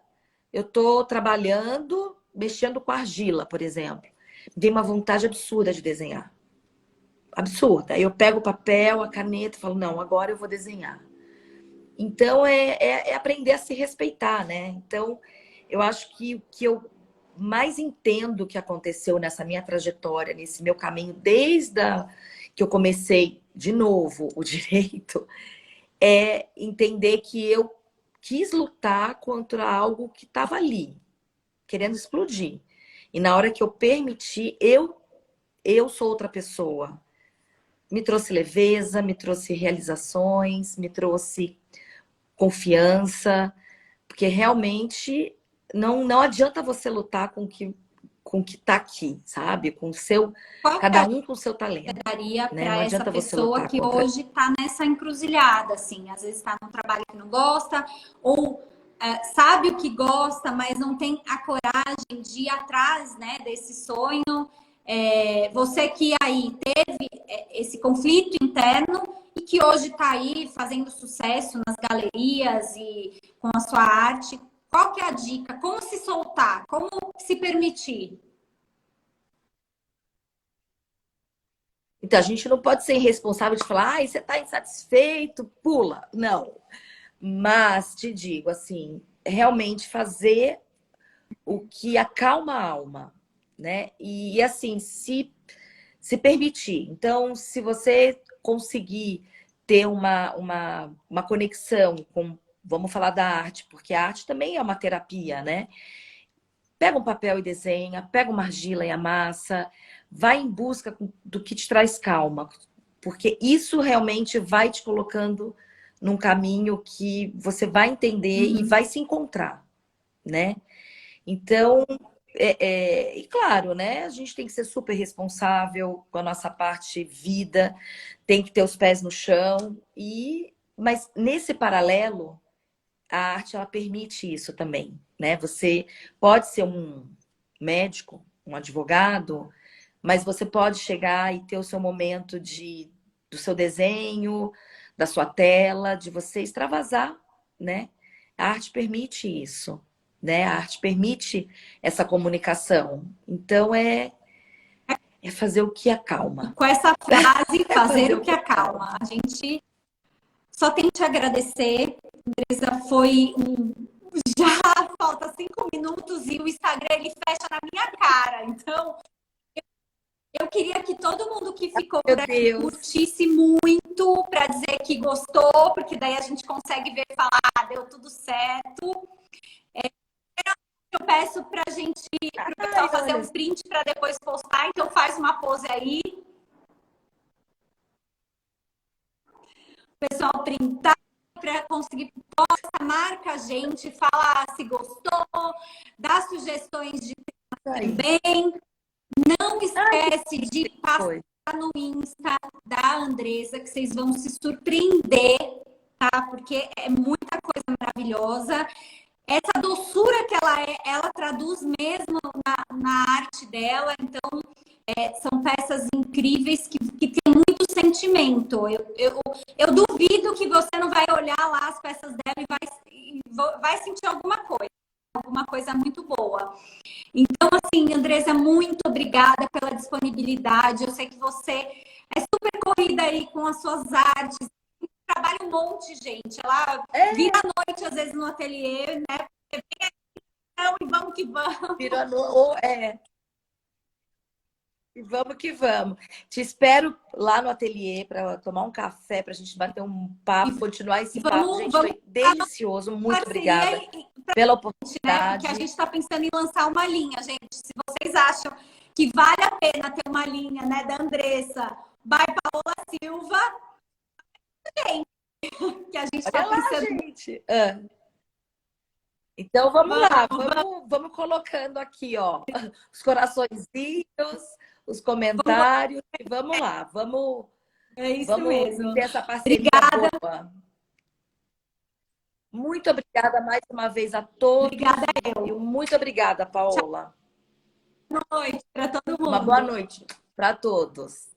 eu tô trabalhando, mexendo com argila, por exemplo. Tem uma vontade absurda de desenhar. Absurda. Aí eu pego o papel, a caneta e falo, não, agora eu vou desenhar. Então, é aprender a se respeitar, né? Então, eu acho que o que eu mais entendo que aconteceu nessa minha trajetória, nesse meu caminho, que eu comecei de novo o direito, é entender que eu quis lutar contra algo que estava ali, querendo explodir. E na hora que eu permiti, eu sou outra pessoa. Me trouxe leveza, me trouxe realizações, me trouxe confiança, porque realmente não adianta você lutar com o que tá aqui, sabe? Com o seu, Qual que é cada a um com o seu talento, daria né? para Não essa adianta você pessoa lutar que contra. hoje está nessa encruzilhada, assim, às vezes está num trabalho que não gosta, ou sabe o que gosta, mas não tem a coragem de ir atrás, né, desse sonho. Você que aí teve esse conflito interno e que hoje está aí fazendo sucesso nas galerias e com a sua arte, qual que é a dica? Como se soltar? Como se permitir? Então a gente não pode ser irresponsável de falar, você tá insatisfeito, pula. Não. Mas te digo assim, realmente fazer o que acalma a alma, né? E assim, se permitir. Então, se você conseguir ter uma conexão com, vamos falar da arte, porque a arte também é uma terapia, né? pega um papel e desenha, pega uma argila e amassa, vai em busca do que te traz calma, porque isso realmente vai te colocando num caminho que você vai entender e vai se encontrar, né? Então, e claro, né? A gente tem que ser super responsável com a nossa parte vida, tem que ter os pés no chão, mas nesse paralelo, a arte ela permite isso também, né? Você pode ser um médico, um advogado, mas você pode chegar e ter o seu momento do seu desenho, da sua tela, de você extravasar, né? A arte permite isso, né? A arte permite essa comunicação. Então é fazer o que acalma. Com essa frase, fazer o que acalma. A gente só tem que te agradecer. Andresa, já falta 5 minutos e o Instagram ele fecha na minha cara. Então, eu queria que todo mundo que ficou por aqui curtisse muito para dizer que gostou, porque daí a gente consegue ver e falar, deu tudo certo. Eu peço para a gente, para o pessoal fazer um print para depois postar, então faz uma pose aí. O pessoal printar para conseguir posta, marca a gente, fala se gostou, dá sugestões de também. Não esquece de passar no Insta da Andresa, que vocês vão se surpreender, tá? Porque é muita coisa maravilhosa. Essa doçura que ela traduz mesmo na arte dela. Então, são peças incríveis que têm muito sentimento. Eu duvido que você não vai olhar lá as peças dela e vai sentir alguma coisa muito boa. Então, assim, Andresa, muito obrigada pela disponibilidade. Eu sei que você é super corrida aí com as suas artes. Trabalha um monte, gente. Ela vira a noite, às vezes, no ateliê, né? Vem aqui, então, e vamos que vamos. Vira a noite, E vamos que vamos. Te espero lá no ateliê para tomar um café, para a gente bater um papo, continuar esse papo. Gente, foi delicioso. Muito obrigada pela oportunidade. Porque a gente está pensando em lançar uma linha, gente. Se vocês acham que vale a pena ter uma linha, né, da Andressa, by Paola Silva, tem. Que a gente está pensando. Gente. Então vamos lá, vamos colocando aqui, ó, os coraçõezinhos, os comentários, e vamos lá, vamos mesmo. Ter essa parceria boa. Muito obrigada mais uma vez a todos. Obrigada eu. Muito obrigada, Paola. Boa noite para todo mundo. Uma boa noite para todos.